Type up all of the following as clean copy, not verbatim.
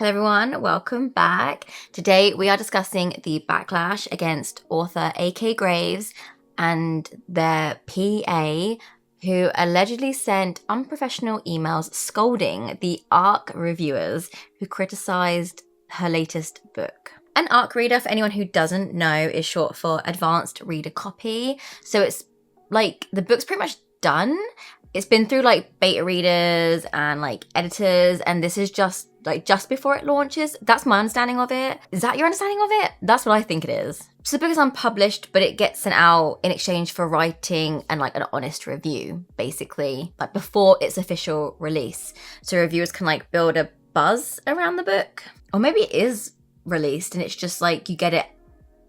Hello everyone, welcome back. Today we are discussing the backlash against author A.K Graves and their PA, who allegedly sent unprofessional emails scolding the ARC reviewers who criticized her latest book. An ARC reader, for anyone who doesn't know, is short for Advanced Reader Copy. So it's like the book's pretty much done. It's been through like beta readers and like editors, and this is just before it launches. That's my understanding of it. Is that your understanding of it? That's what I think it is. So the book is unpublished, but it gets sent out in exchange for writing and like an honest review, basically, like before its official release. So reviewers can like build a buzz around the book. Or maybe it is released and it's just like you get it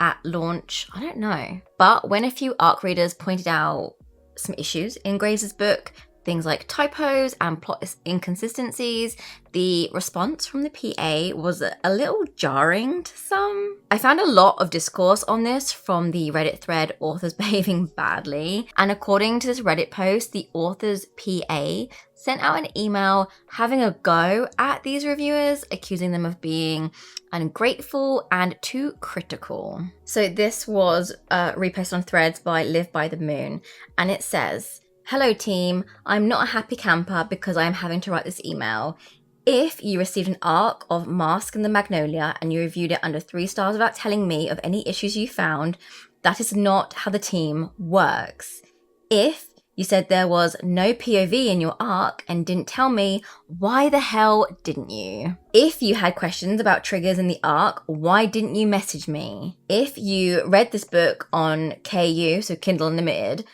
at launch. I don't know. But when a few ARC readers pointed out some issues in Graves' book, things like typos and plot inconsistencies, the response from the PA was a little jarring to some. I found a lot of discourse on this from the Reddit thread Authors Behaving Badly, and according to this Reddit post, the author's PA sent out an email having a go at these reviewers, accusing them of being ungrateful and too critical. So this was reposted on Threads by Live by the Moon, and it says, "Hello team, I'm not a happy camper because I am having to write this email. If you received an ARC of Mask and the Magnolia and you reviewed it under 3 stars without telling me of any issues you found, that is not how the team works. If you said there was no POV in your ARC and didn't tell me, why the hell didn't you? If you had questions about triggers in the ARC, why didn't you message me? If you read this book on KU, so Kindle Unlimited,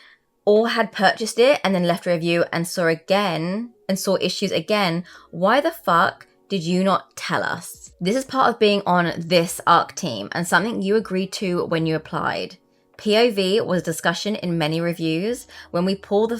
or had purchased it and then left a review and saw issues again, why the fuck did you not tell us? This is part of being on this ARC team and something you agreed to when you applied. POV was a discussion in many reviews. When we pull the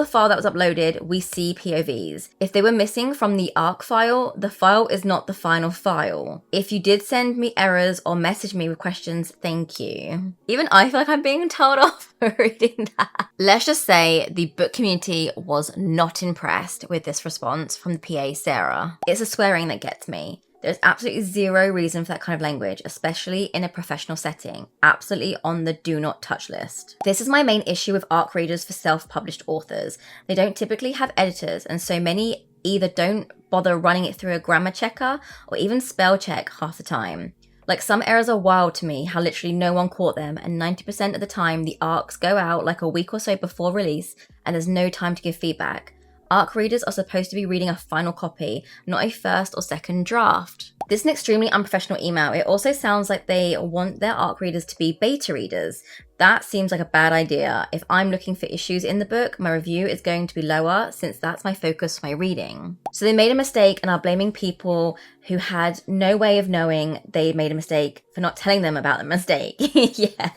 file that was uploaded, we see POVs. If they were missing from the ARC file, the file is not the final file. If you did send me errors or message me with questions, thank you." Even I feel like I'm being told off for reading that. Let's just say the book community was not impressed with this response from the PA, Sarah. It's the swearing that gets me. There's absolutely zero reason for that kind of language, especially in a professional setting. Absolutely on the do not touch list. This is my main issue with ARC readers for self-published authors. They don't typically have editors, and so many either don't bother running it through a grammar checker or even spell check half the time. Like, some errors are wild to me, how literally no one caught them, and 90% of the time the ARCs go out like a week or so before release and there's no time to give feedback. ARC readers are supposed to be reading a final copy, not a first or second draft. This is an extremely unprofessional email. It also sounds like they want their ARC readers to be beta readers. That seems like a bad idea. If I'm looking for issues in the book, my review is going to be lower since that's my focus for my reading. So they made a mistake and are blaming people who had no way of knowing they made a mistake for not telling them about the mistake. Yeah.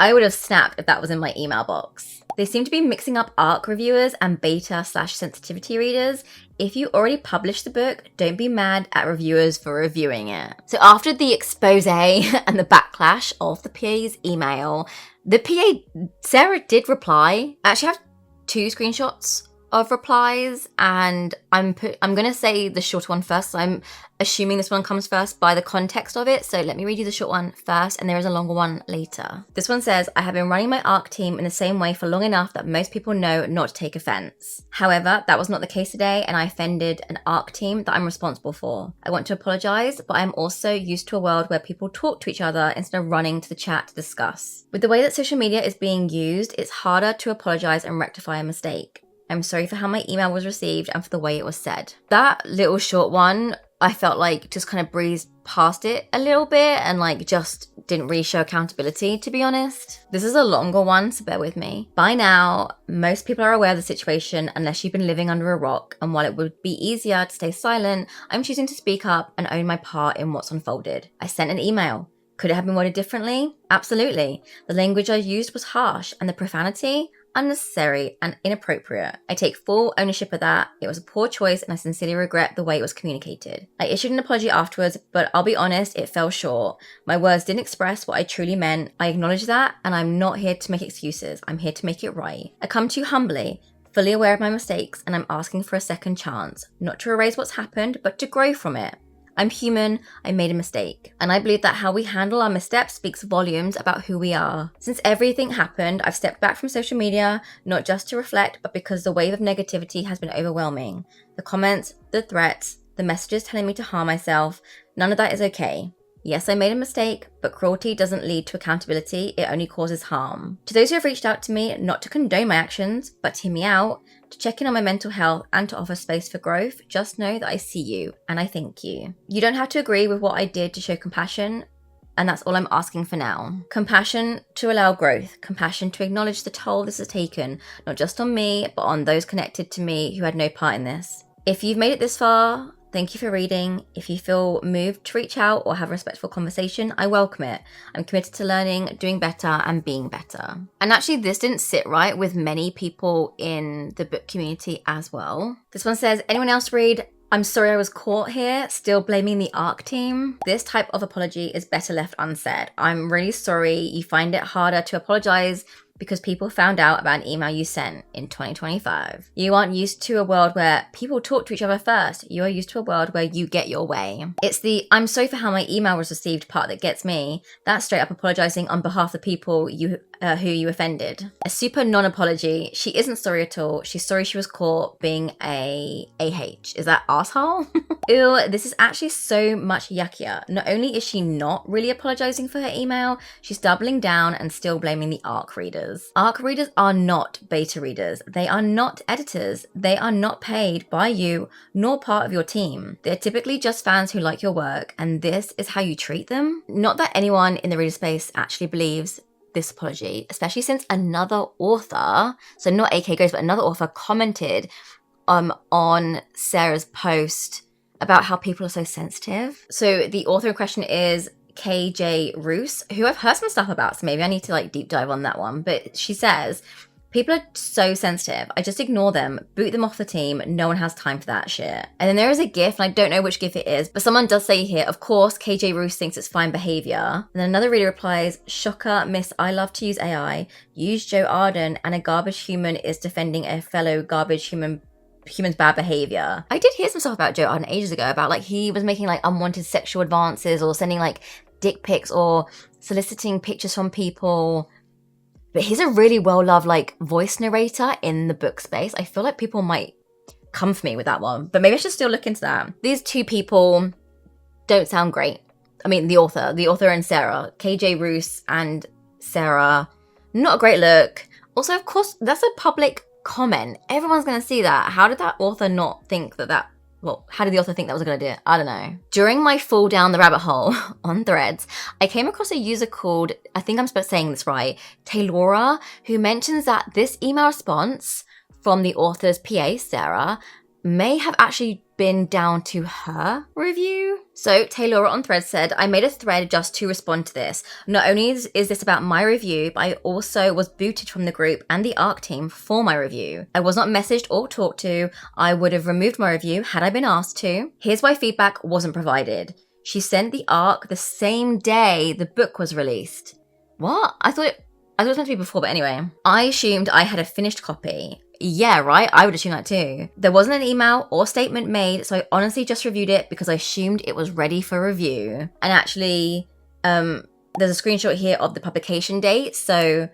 I would have snapped if that was in my email box. They seem to be mixing up ARC reviewers and beta/sensitivity readers. If you already published the book, don't be mad at reviewers for reviewing it. So after the expose and the backlash of the PA's email, the PA, Sarah, did reply. I actually have 2 screenshots of replies, and I'm going to say the shorter one first. So I'm assuming this one comes first by the context of it. So let me read you the short one first, and there is a longer one later. This one says, "I have been running my ARC team in the same way for long enough that most people know not to take offense. However, that was not the case today, and I offended an ARC team that I'm responsible for. I want to apologize, but I'm also used to a world where people talk to each other instead of running to the chat to discuss. With the way that social media is being used, it's harder to apologize and rectify a mistake. I'm sorry for how my email was received and for the way it was said." That little short one, I felt like just kind of breezed past it a little bit and like just didn't really show accountability, to be honest. This is a longer one, so bear with me. By now, most people are aware of the situation unless you've been living under a rock, and while it would be easier to stay silent, I'm choosing to speak up and own my part in what's unfolded. I sent an email. Could it have been worded differently? Absolutely. The language I used was harsh, and the profanity, unnecessary and inappropriate. I take full ownership of that. It was a poor choice and I sincerely regret the way it was communicated. I issued an apology afterwards, but I'll be honest, it fell short. My words didn't express what I truly meant. I acknowledge that, and I'm not here to make excuses. I'm here to make it right. I come to you humbly, fully aware of my mistakes, and I'm asking for a second chance, not to erase what's happened, but to grow from it. I'm human, I made a mistake. And I believe that how we handle our missteps speaks volumes about who we are. Since everything happened, I've stepped back from social media, not just to reflect, but because the wave of negativity has been overwhelming. The comments, the threats, the messages telling me to harm myself, none of that is okay. Yes, I made a mistake, but cruelty doesn't lead to accountability, it only causes harm. To those who have reached out to me, not to condone my actions, but to hear me out, to check in on my mental health and to offer space for growth, just know that I see you and I thank you. You don't have to agree with what I did to show compassion, and that's all I'm asking for now. Compassion to allow growth, compassion to acknowledge the toll this has taken, not just on me, but on those connected to me who had no part in this. If you've made it this far, thank you for reading. If you feel moved to reach out or have a respectful conversation, I welcome it. I'm committed to learning, doing better, and being better. And actually, this didn't sit right with many people in the book community as well. This one says, anyone else read, I'm sorry I was caught here, still blaming the ARC team? This type of apology is better left unsaid. I'm really sorry you find it harder to apologize because people found out about an email you sent in 2025. You aren't used to a world where people talk to each other first. You are used to a world where you get your way. It's the I'm sorry for how my email was received part that gets me. That's straight up apologizing on behalf of the people who you offended. A super non-apology. She isn't sorry at all. She's sorry she was caught being a AH. Is that asshole? Ew, this is actually so much yuckier. Not only is she not really apologizing for her email, she's doubling down and still blaming the ARC readers. ARC readers are not beta readers. They are not editors. They are not paid by you nor part of your team. They're typically just fans who like your work, and this is how you treat them? Not that anyone in the reader space actually believes this apology, especially since another author, so not A.K Graves, but another author commented on Sarah's post about how people are so sensitive. So the author in question is KJ Roos, who I've heard some stuff about, so maybe I need to deep dive on that one. But she says, people are so sensitive. I just ignore them, boot them off the team. No one has time for that shit. And then there is a GIF, and I don't know which GIF it is, but someone does say here, of course, KJ Roos thinks it's fine behavior. And then another reader replies, shocker, miss, I love to use AI. Use Joe Arden, and a garbage human is defending a fellow garbage human's bad behavior. I did hear some stuff about Joe Arden ages ago about he was making unwanted sexual advances or sending dick pics or soliciting pictures from people. But he's a really well-loved voice narrator in the book space. I feel like people might come for me with that one, but maybe I should still look into that. These two people don't sound great. I mean, the author and Sarah, KJ Roos and Sarah, not a great look. Also, of course, that's a public comment. Everyone's going to see that. How did that author not think that how did the author think that was a good idea? I don't know. During my fall down the rabbit hole on Threads, I came across a user called, I think I'm saying this right, Taylora, who mentions that this email response from the author's PA, Sarah, may have actually been down to her review. So Taylora on Threads said, I made a thread just to respond to this. Not only is this about my review, but I also was booted from the group and the ARC team for my review. I was not messaged or talked to. I would have removed my review had I been asked to. Here's why feedback wasn't provided. She sent the ARC the same day the book was released. What? I thought it was meant to be before, but anyway. I assumed I had a finished copy. Yeah, right? I would assume that too. There wasn't an email or statement made, so I honestly just reviewed it because I assumed it was ready for review. And actually, there's a screenshot here of the publication date, so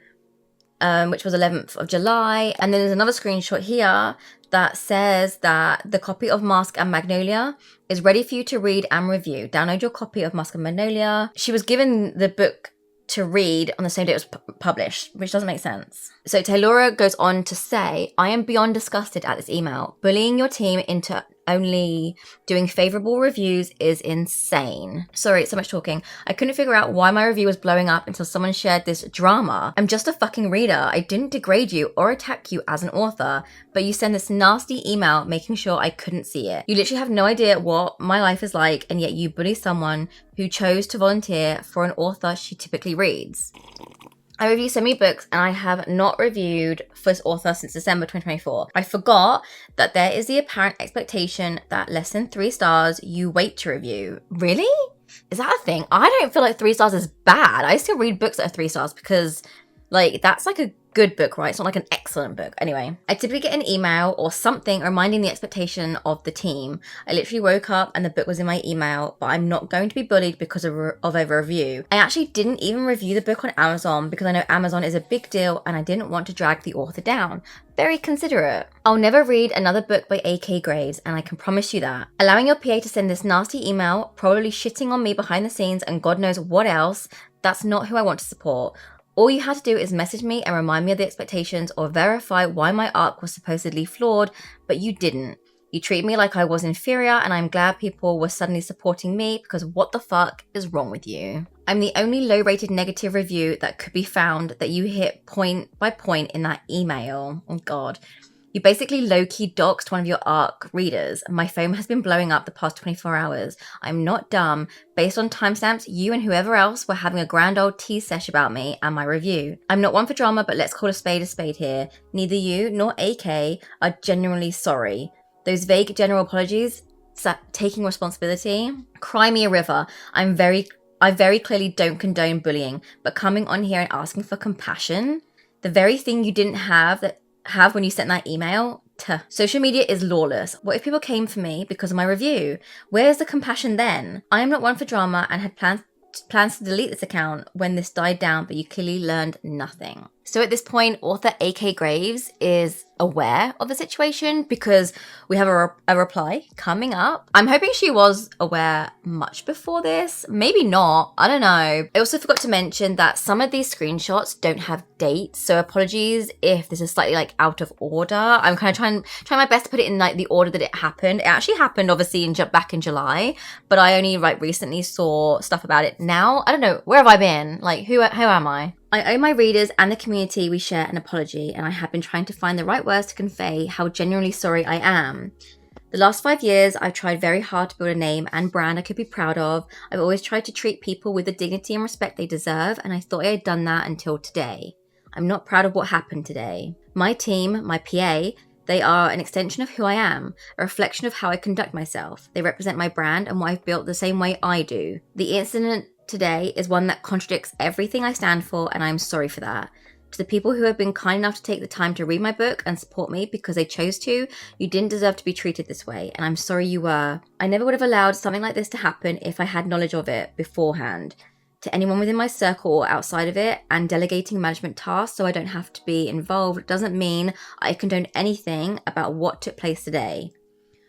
which was 11th of July. And then there's another screenshot here that says that the copy of Mask and Magnolia is ready for you to read and review. Download your copy of Mask and Magnolia. She was given the book to read on the same day it was published, which doesn't make sense. So Taylora goes on to say, I am beyond disgusted at this email. Bullying your team into only doing favorable reviews is insane. Sorry, so much talking. I couldn't figure out why my review was blowing up until someone shared this drama. I'm just a fucking reader. I didn't degrade you or attack you as an author, but you send this nasty email making sure I couldn't see it. You literally have no idea what my life is like, and yet you bully someone who chose to volunteer for an author she typically reads. I review so many books, and I have not reviewed for this author since December 2024. I forgot that there is the apparent expectation that less than 3 stars you wait to review. Really? Is that a thing? I don't feel like 3 stars is bad. I still read books that are 3 stars because, that's a good book, right? It's not like an excellent book. Anyway, I typically get an email or something reminding the expectation of the team. I literally woke up and the book was in my email, but I'm not going to be bullied because of a review. I actually didn't even review the book on Amazon because I know Amazon is a big deal and I didn't want to drag the author down. Very considerate. I'll never read another book by A.K. Graves, and I can promise you that. Allowing your PA to send this nasty email, probably shitting on me behind the scenes and God knows what else, that's not who I want to support. All you had to do is message me and remind me of the expectations or verify why my arc was supposedly flawed, but you didn't. You treat me like I was inferior, and I'm glad people were suddenly supporting me because what the fuck is wrong with you? I'm the only low-rated negative review that could be found that you hit point by point in that email. Oh God. You basically low-key doxed one of your ARC readers. My phone has been blowing up the past 24 hours. I'm not dumb. Based on timestamps, you and whoever else were having a grand old tea sesh about me and my review. I'm not one for drama, but let's call a spade here. Neither you nor AK are genuinely sorry. Those vague general apologies, taking responsibility, cry me a river. I very clearly don't condone bullying, but coming on here and asking for compassion, the very thing you didn't have when you sent that email. Social media is lawless. What if people came for me because of my review? Where's the compassion then? I am not one for drama and had plans to delete this account when this died down, but you clearly learned nothing. So at this point, author A.K. Graves is aware of the situation because we have a reply coming up. I'm hoping she was aware much before this. Maybe not. I don't know. I also forgot to mention that some of these screenshots don't have dates. So apologies if this is slightly like out of order. I'm kind of trying my best to put it in like the order that it happened. It actually happened obviously back in July, but I only like recently saw stuff about it now. I don't know. Where have I been? Like who am I? I owe my readers and the community we share an apology, and I have been trying to find the right words to convey how genuinely sorry I am. The last 5 years, I've tried very hard to build a name and brand I could be proud of. I've always tried to treat people with the dignity and respect they deserve, and I thought I had done that until today. I'm not proud of what happened today. My team, my PA, they are an extension of who I am, a reflection of how I conduct myself. They represent my brand and what I've built the same way I do. The incident today is one that contradicts everything I stand for, and I'm sorry for that. To the people who have been kind enough to take the time to read my book and support me because they chose to, you didn't deserve to be treated this way, and I'm sorry you were. I never would have allowed something like this to happen if I had knowledge of it beforehand. To anyone within my circle or outside of it, and delegating management tasks so I don't have to be involved doesn't mean I condone anything about what took place today.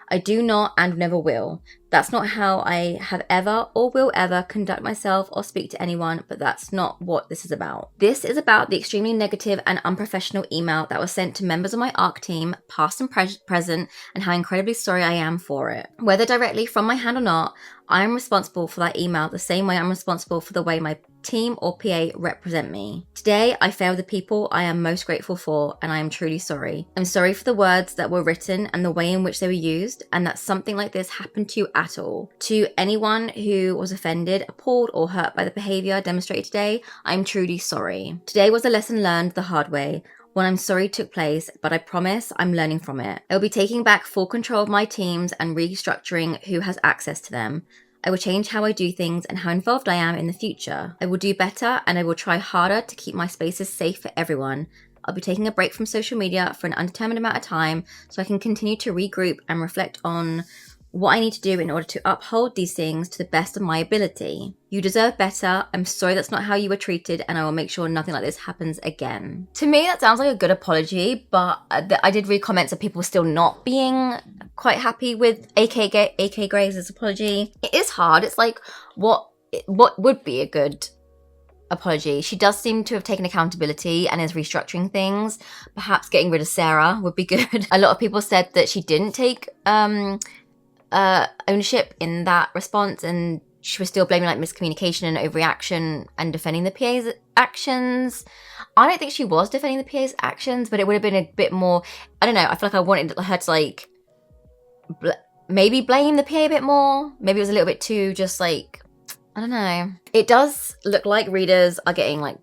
I do not and never will. That's not how I have ever or will ever conduct myself or speak to anyone, but that's not what this is about. This is about the extremely negative and unprofessional email that was sent to members of my ARC team, past and present, and how incredibly sorry I am for it. Whether directly from my hand or not, I am responsible for that email the same way I'm responsible for the way my team or PA represent me. Today, I failed the people I am most grateful for, and I am truly sorry. I'm sorry for the words that were written and the way in which they were used, and that something like this happened to you at all. To anyone who was offended, appalled, or hurt by the behaviour demonstrated today, I'm truly sorry. Today was a lesson learned the hard way. One I'm sorry took place, but I promise I'm learning from it. I will be taking back full control of my teams and restructuring who has access to them. I will change how I do things and how involved I am in the future. I will do better, and I will try harder to keep my spaces safe for everyone. I'll be taking a break from social media for an undetermined amount of time so I can continue to regroup and reflect on what I need to do in order to uphold these things to the best of my ability. You deserve better. I'm sorry that's not how you were treated, and I will make sure nothing like this happens again. To me, that sounds like a good apology, but I did read comments of people still not being quite happy with A.K. Graves' apology. It is hard. It's like, what would be a good apology? She does seem to have taken accountability and is restructuring things. Perhaps getting rid of Sarah would be good. A lot of people said that she didn't take ownership in that response, and she was still blaming like miscommunication and overreaction and defending the PA's actions. I don't think she was defending the PA's actions, but it would have been a bit more, I don't know, I feel like I wanted her to like maybe blame the PA a bit more. Maybe it was a little bit too just like, I don't know. It does look like readers are getting like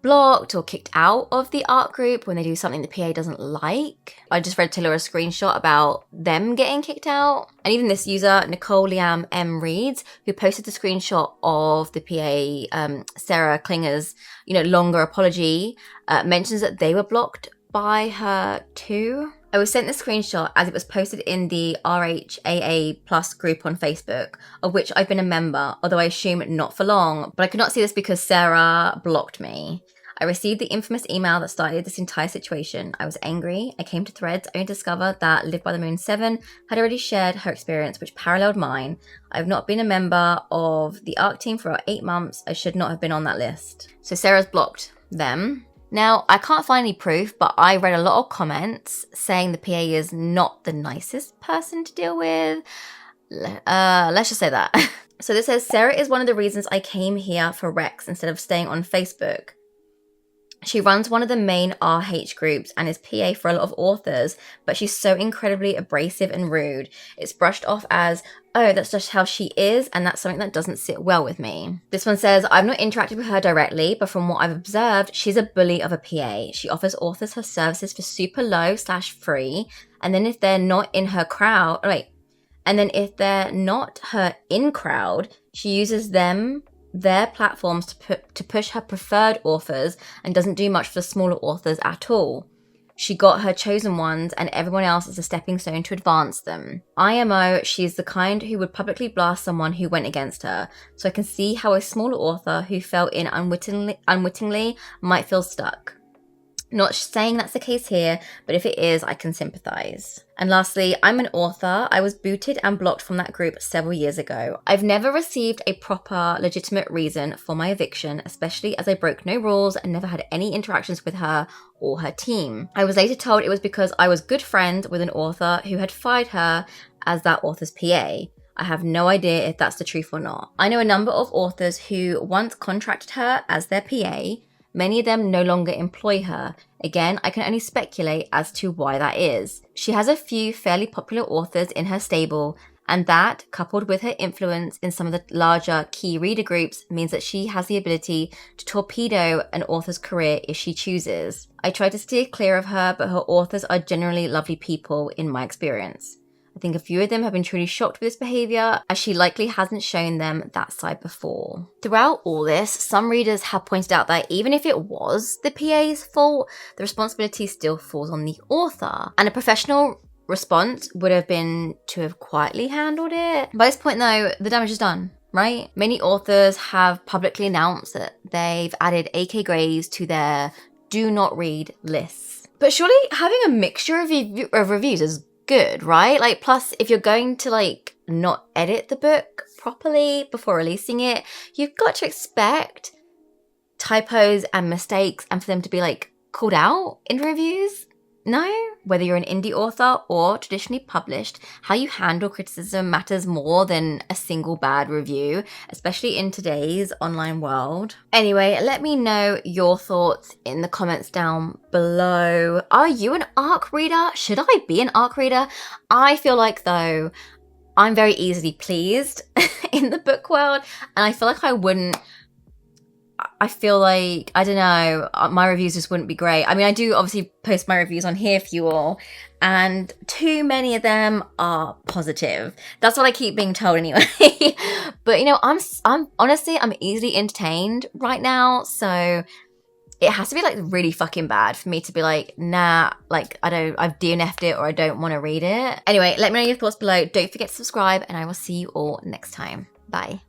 blocked or kicked out of the art group when they do something the PA doesn't like. I just read Taylor a screenshot about them getting kicked out. And even this user, Nicole Liam M. Reads, who posted the screenshot of the PA, Sarah Klinger's, longer apology, mentions that they were blocked by her too. I was sent the screenshot as it was posted in the RHAA Plus group on Facebook, of which I've been a member, although I assume not for long, but I could not see this because Sarah blocked me. I received the infamous email that started this entire situation. I was angry. I came to Threads only to discover that Live by the Moon 7 had already shared her experience, which paralleled mine. I have not been a member of the ARC team for 8 months. I should not have been on that list. So Sarah's blocked them. Now, I can't find any proof, but I read a lot of comments saying the PA is not the nicest person to deal with. Let's just say that. So this says, Sarah is one of the reasons I came here for Rex instead of staying on Facebook. She runs one of the main RH groups and is PA for a lot of authors, but she's so incredibly abrasive and rude. It's brushed off as, oh, that's just how she is, and that's something that doesn't sit well with me. This one says, I've not interacted with her directly, but from what I've observed, she's a bully of a PA. She offers authors her services for super low/free, and then if they're not in her crowd, if they're not her in crowd, she uses their platforms to push her preferred authors and doesn't do much for the smaller authors at all. She got her chosen ones and everyone else is a stepping stone to advance them. IMO, she's the kind who would publicly blast someone who went against her, so I can see how a smaller author who fell in unwittingly might feel stuck. Not saying that's the case here, but if it is, I can sympathize. And lastly, I'm an author. I was booted and blocked from that group several years ago. I've never received a proper, legitimate reason for my eviction, especially as I broke no rules and never had any interactions with her or her team. I was later told it was because I was good friends with an author who had fired her as that author's PA. I have no idea if that's the truth or not. I know a number of authors who once contracted her as their PA. Many of them no longer employ her. Again, I can only speculate as to why that is. She has a few fairly popular authors in her stable, and that, coupled with her influence in some of the larger key reader groups, means that she has the ability to torpedo an author's career if she chooses. I try to steer clear of her, but her authors are generally lovely people in my experience. I think a few of them have been truly shocked with this behaviour, as she likely hasn't shown them that side before. Throughout all this, some readers have pointed out that even if it was the PA's fault, the responsibility still falls on the author. And a professional response would have been to have quietly handled it. By this point though, the damage is done, right? Many authors have publicly announced that they've added A.K Graves to their do not read lists. But surely having a mixture of reviews is good, right? Plus if you're going to not edit the book properly before releasing it, you've got to expect typos and mistakes and for them to be called out in reviews. No? Whether you're an indie author or traditionally published, how you handle criticism matters more than a single bad review, especially in today's online world. Anyway, let me know your thoughts in the comments down below. Are you an ARC reader? Should I be an ARC reader? I feel like, though, I'm very easily pleased in the book world, and I feel like I feel like, I don't know, my reviews just wouldn't be great. I mean, I do obviously post my reviews on here for you all, and too many of them are positive. That's what I keep being told anyway. But I'm honestly, I'm easily entertained right now, so it has to be really fucking bad for me to be nah, I've DNF'd it or I don't want to read it. Anyway, let me know your thoughts below. Don't forget to subscribe, and I will see you all next time. Bye.